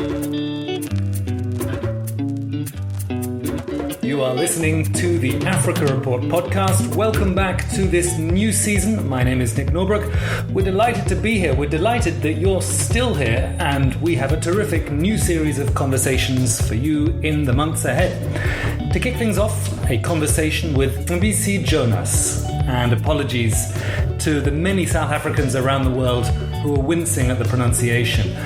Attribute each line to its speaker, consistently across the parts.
Speaker 1: You are listening to the Africa Report podcast. Welcome back to this new season. My name is Nick Norbrook. We're delighted to be here. We're delighted that you're still here, and we have a terrific new series of conversations for you in the months ahead. To kick things off, a conversation with Mcebisi Jonas. And apologies to the many South Africans around the world who are wincing at the pronunciation.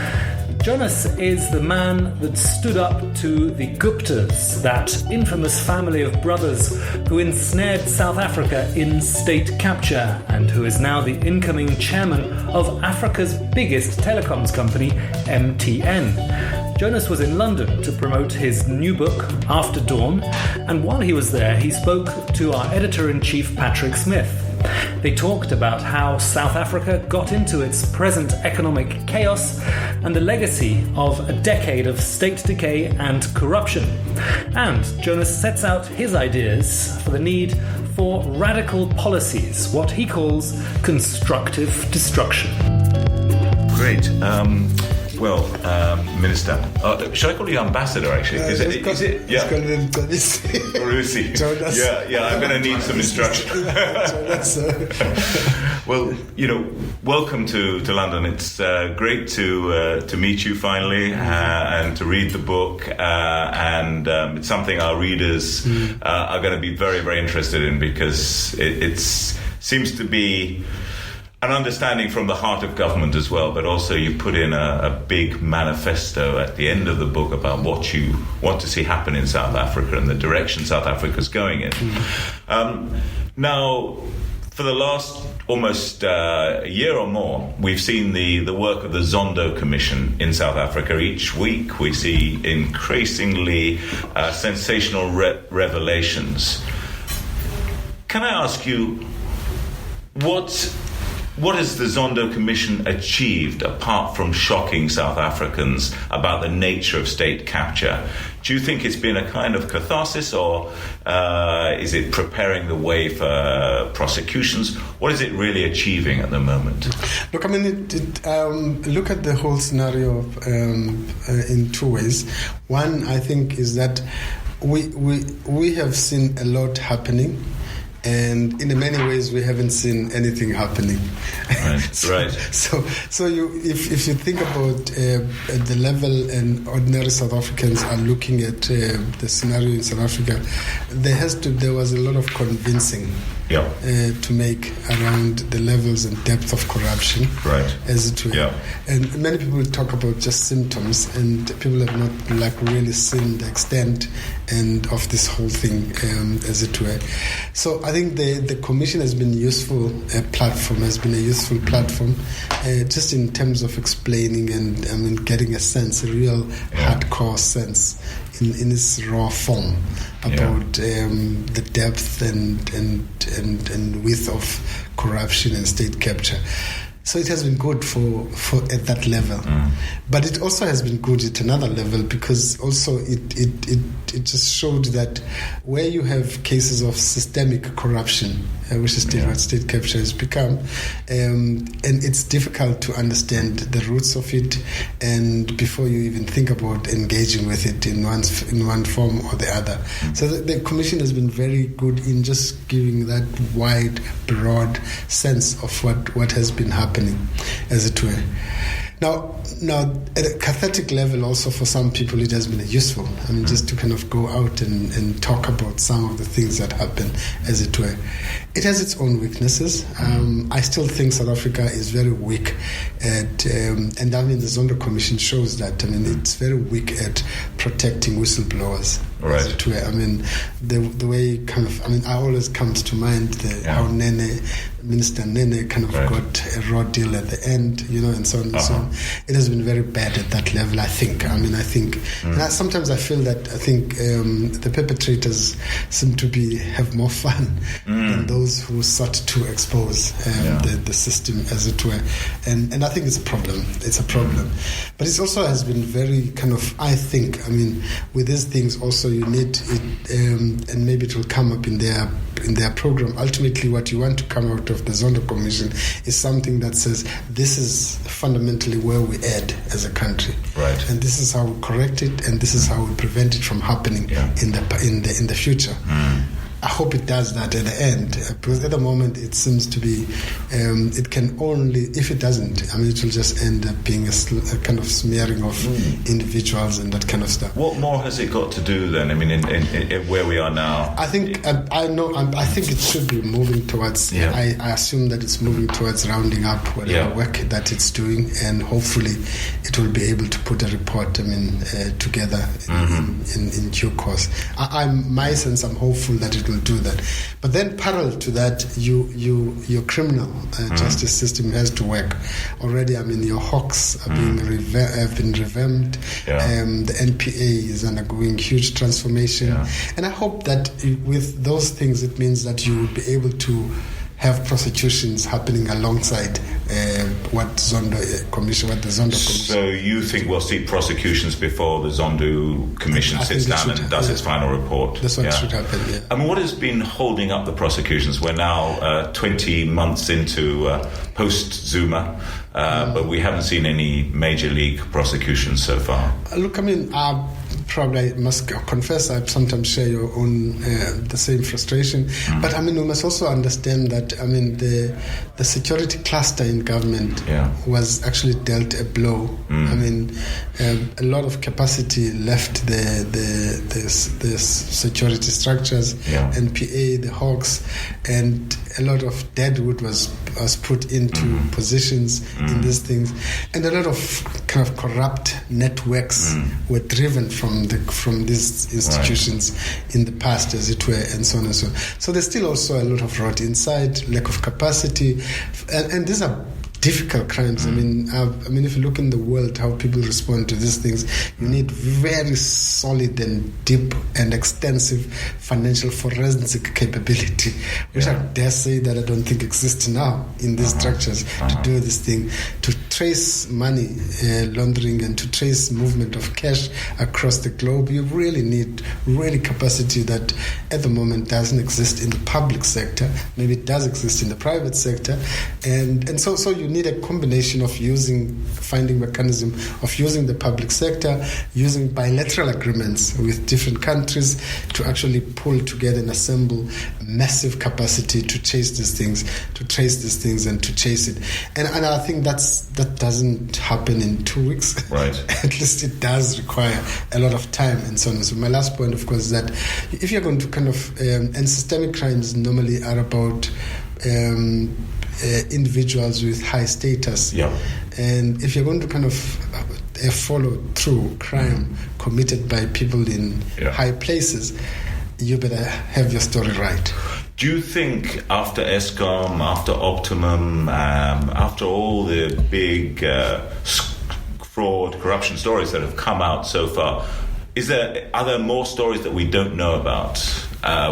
Speaker 1: Jonas is the man that stood up to the Guptas, that infamous family of brothers who ensnared South Africa in state capture, and who is now the incoming chairman of Africa's biggest telecoms company, MTN. Jonas was in London to promote his new book, After Dawn, and while he was there, he spoke to our editor-in-chief, Patrick Smith. They talked about how South Africa got into its present economic chaos and the legacy of a decade of state decay and corruption. And Jonas sets out his ideas for the need for radical policies, what he calls constructive destruction.
Speaker 2: Great. Minister, should I call you Ambassador, actually? Is it? Yeah. Jonas. Yeah, I'm going to need some instruction. Well, welcome to London. It's great to meet you finally and to read the book. And it's something our readers are going to be very, very interested in, because it seems to be an understanding from the heart of government as well, but also you put in a big manifesto at the end of the book about what you want to see happen in South Africa and the direction South Africa is going in. Now, for the last almost a year or more, we've seen the work of the Zondo Commission in South Africa. Each week we see increasingly sensational revelations. Can I ask you, what has the Zondo Commission achieved apart from shocking South Africans about the nature of state capture? Do you think it's been a kind of catharsis, or is it preparing the way for prosecutions? What is it really achieving at the moment?
Speaker 3: Look, I mean, look at the whole scenario in two ways. One, I think, is that we have seen a lot happening. And in many ways, we haven't seen anything happening.
Speaker 2: Right.
Speaker 3: So if you think about the level and ordinary South Africans are looking at the scenario in South Africa, there was a lot of convincing to make around the levels and depth of corruption,
Speaker 2: right?
Speaker 3: As it were. And many people talk about just symptoms, and people have not really seen the extent and of this whole thing, as it were. So I think the commission has been a useful platform, just in terms of explaining and getting a sense, a real hardcore sense in its raw form about the depth and width of corruption and state capture. So it has been good for at that level, but it also has been good at another level, because also it just showed that where you have cases of systemic corruption, which is what state capture has become, and it's difficult to understand the roots of it, and before you even think about engaging with it in one form or the other. So the commission has been very good in just giving that wide, broad sense of what has been happening, as it were. Now, at a cathartic level, also for some people, it has been useful. I mean, just to kind of go out and talk about some of the things that happen, as it were. It has its own weaknesses. I still think South Africa is very weak at, and I mean, the Zondo Commission shows that. I mean, it's very weak at protecting whistleblowers.
Speaker 2: Right.
Speaker 3: As it were. I mean, the way kind of, I mean, I always comes to mind how Minister Nene kind of got a raw deal at the end, and so on and so on. It has been very bad at that level, I think. I mean, and sometimes I feel that the perpetrators seem to have more fun than those who sought to expose the system, as it were. And I think it's a problem. But it also has been very kind of, I think, I mean, with these things also you need it, and maybe it will come up in their program. Ultimately, what you want to come out of the Zondo Commission is something that says this is fundamentally where we erred as a country,
Speaker 2: right?
Speaker 3: And this is how we correct it, and this is how we prevent it from happening in the future. I hope it does that at the end, because at the moment it seems to be, it can only, if it doesn't, it will just end up being a kind of smearing of individuals and that kind of stuff.
Speaker 2: What more has it got to do then? In where we are now?
Speaker 3: I think, I think it should be moving towards, I assume that it's moving towards rounding up whatever work that it's doing, and hopefully it will be able to put a report, together in due course. My sense, I'm hopeful that it will do that. But then parallel to that, your criminal justice system has to work. Already, your hawks are have been revamped. The NPA is undergoing huge transformation. And I hope that with those things, it means that you will be able to have prosecutions happening alongside what the Zondo Commission.
Speaker 2: So you think we'll see prosecutions before the Zondo Commission sits down and does its final report?
Speaker 3: That's what should happen,
Speaker 2: What has been holding up the prosecutions? We're now 20 months into post-Zuma, but we haven't seen any major league prosecutions so far.
Speaker 3: Look, probably I must confess I sometimes share your own the same frustration, but we must also understand that the security cluster in government was actually dealt a blow. A lot of capacity left the security structures, NPA, the hawks, and a lot of deadwood was put into positions in these things, and a lot of kind of corrupt networks were driven from these institutions in the past, as it were, and so on and so on. So there's still also a lot of rot inside, lack of capacity, and these are difficult crimes. If you look in the world how people respond to these things, you need very solid and deep and extensive financial forensic capability, which I dare say that I don't think exists now in these structures to do this thing, to trace money laundering and to trace movement of cash across the globe. You really need capacity that at the moment doesn't exist in the public sector. Maybe it does exist in the private sector, and so you need a combination of finding mechanism of using the public sector, using bilateral agreements with different countries to actually pull together and assemble massive capacity to chase these things, to trace these things and to chase it. And I think that doesn't happen in 2 weeks.
Speaker 2: Right.
Speaker 3: At least it does require a lot of time and so on. So my last point, of course, is that if you're going to kind of, and systemic crimes normally are about individuals with high status. And if you're going to kind of follow through crime committed by people in high places, you better have your story right.
Speaker 2: Do you think after ESCOM, after Optimum, after all the big fraud, corruption stories that have come out so far, are there more stories that we don't know about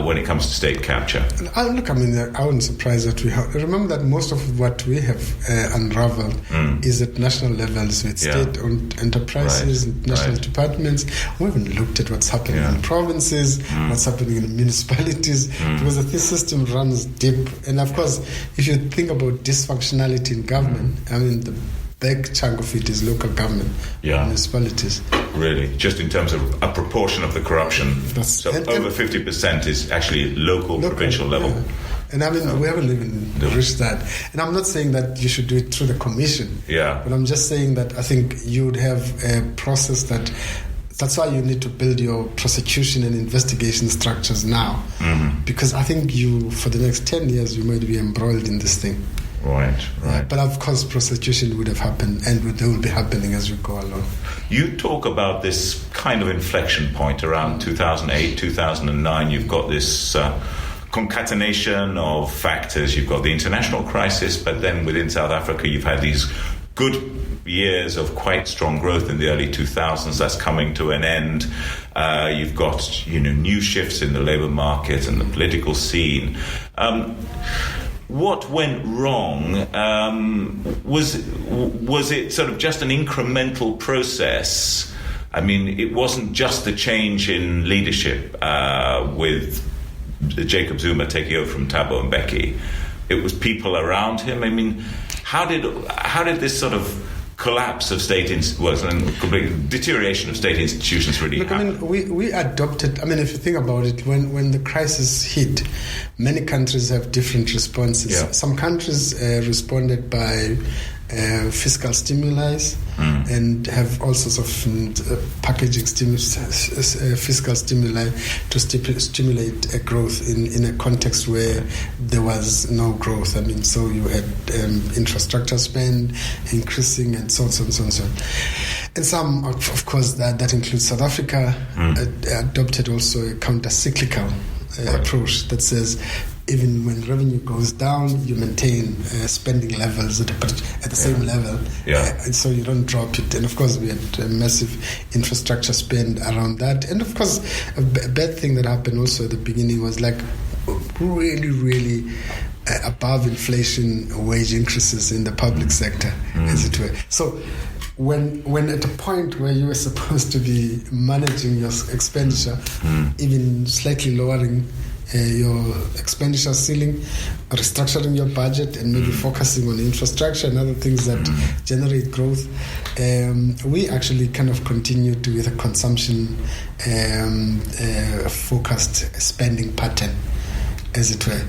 Speaker 2: when it comes to state capture?
Speaker 3: Look, I wasn't surprised that we have. Remember that most of what we have unraveled is at national levels with state-owned enterprises, national departments. We haven't looked at what's happening in provinces, what's happening in municipalities, because the system runs deep. And of course, if you think about dysfunctionality in government, the big chunk of it is local government, municipalities.
Speaker 2: Really? Just in terms of a proportion of the corruption? Over 50% is actually local provincial level.
Speaker 3: And we haven't even reached that. And I'm not saying that you should do it through the commission. But I'm just saying that I think you would have a process that's why you need to build your prosecution and investigation structures now. Because I think for the next 10 years, you might be embroiled in this thing.
Speaker 2: Right.
Speaker 3: But of course, prosecution would have happened, and they will be happening as we go along.
Speaker 2: You talk about this kind of inflection point around 2008, 2009. You've got this concatenation of factors. You've got the international crisis, but then within South Africa, you've had these good years of quite strong growth in the early 2000s. That's coming to an end. You've got new shifts in the labour market and the political scene. What went wrong? Was it sort of just an incremental process I mean, it wasn't just a change in leadership with Jacob Zuma taking over from Thabo Mbeki. It was people around him. I mean, how did this sort of collapse of state and complete deterioration of state institutions really happen?
Speaker 3: I mean, we adopted. I mean, if you think about it, when the crisis hit, many countries have different responses.
Speaker 2: Yeah.
Speaker 3: Some countries responded by fiscal stimuli and have all sorts of packaging fiscal stimuli to stimulate growth in a context where there was no growth. I mean, so you had infrastructure spend increasing and so on, so on, so on, so on. And some, of course, that includes South Africa, adopted also a counter-cyclical approach that says even when revenue goes down, you maintain spending levels at the same level, and so you don't drop it. And of course, we had a massive infrastructure spend around that. And of course, a bad thing that happened also at the beginning was like really, really above inflation wage increases in the public sector, as it were. So when at a point where you were supposed to be managing your expenditure, even slightly lowering your expenditure ceiling, restructuring your budget, and maybe focusing on infrastructure and other things that generate growth, we actually kind of continued with a consumption focused spending pattern, as it were.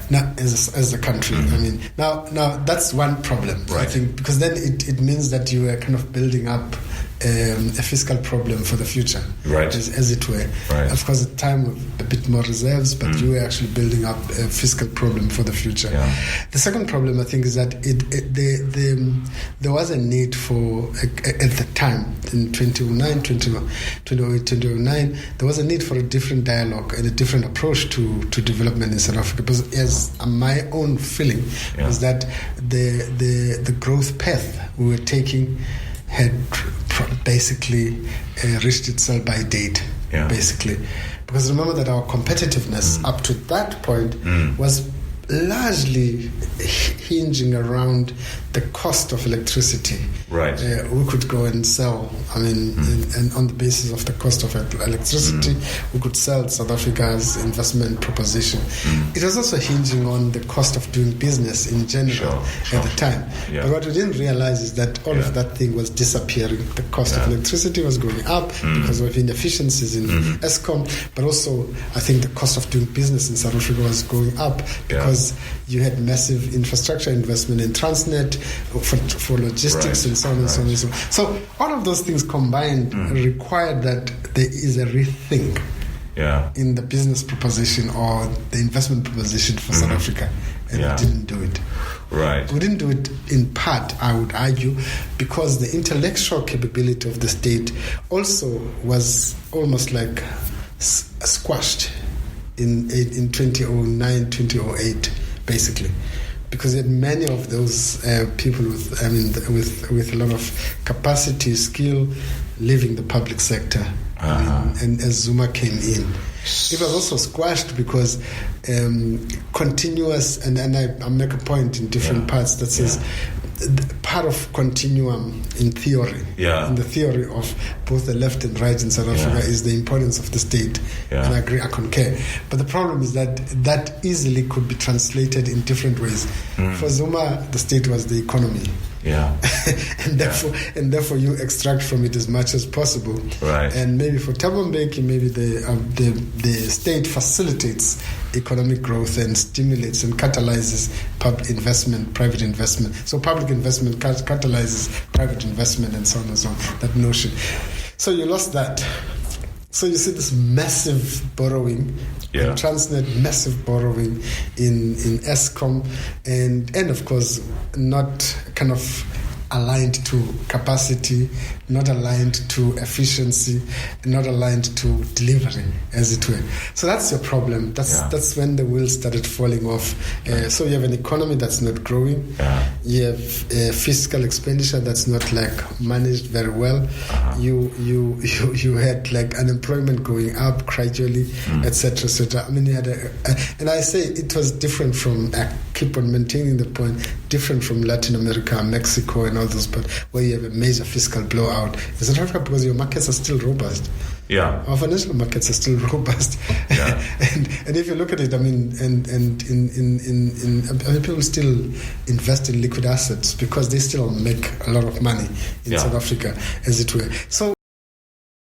Speaker 3: Now, as a country, I mean, now that's one problem,
Speaker 2: right.
Speaker 3: I think, because then it means that you are kind of building up a fiscal problem for the future,
Speaker 2: right,
Speaker 3: as it were.
Speaker 2: Right.
Speaker 3: Of course, at the time with a bit more reserves, but you were actually building up a fiscal problem for the future. Yeah. The second problem, I think, is that there was a need for, at the time, in 2008, 2009, there was a need for a different dialogue and a different approach to development in South Africa. Because as my own feeling was that the growth path we were taking had basically reached its sell-by date, basically. Because remember that our competitiveness up to that point was largely hinging around the cost of electricity.
Speaker 2: Right.
Speaker 3: We could go and sell, I mean, and on the basis of the cost of electricity, we could sell South Africa's investment proposition. It was also hinging on the cost of doing business in general at the time. Yeah. But what we didn't realize is that all of that thing was disappearing. The cost of electricity was going up because of inefficiencies in Eskom, but also I think the cost of doing business in South Africa was going up because you had massive infrastructure investment in Transnet for logistics and so on and so on and so on. So all of those things combined require that there is a rethink in the business proposition or the investment proposition for South Africa, and we didn't do it.
Speaker 2: Right.
Speaker 3: We didn't do it in part, I would argue, because the intellectual capability of the state also was almost like squashed in 2009, 2008, basically, because you had many of those people with a lot of capacity, skill, leaving the public sector, and as Zuma came in, it was also squashed because continuous, and I make a point in different parts that says part of continuum in theory, in the theory of both the left and right in South Africa, is the importance of the state, and I agree, I concur. But the problem is that easily could be translated in different ways. For Zuma, the state was the economy. and therefore you extract from it as much as possible. Right. And maybe for Thabo Mbeki, maybe the state facilitates economic growth and stimulates and catalyzes public investment, private investment. So public investment catalyzes private investment and so on and so on. That notion. So you lost that. So you see this massive borrowing in Transnet, massive borrowing in Eskom, and of course not kind of aligned to capacity, not aligned to efficiency, not aligned to delivery, as it were. So that's your problem. That's when the wheels started falling off. So you have an economy that's not growing. You have fiscal expenditure that's not like managed very well. You had like unemployment going up gradually, etc., etc. I mean, you had and I say it was different from a keep on maintaining the point, different from Latin America, Mexico, and all those, but where you have a major fiscal blowout. In South Africa, because your markets are still robust.
Speaker 2: Yeah,
Speaker 3: our financial markets are still robust.
Speaker 2: Yeah.
Speaker 3: and if you look at it, I mean, and people still invest in liquid assets because they still make a lot of money in South Africa, as it were. So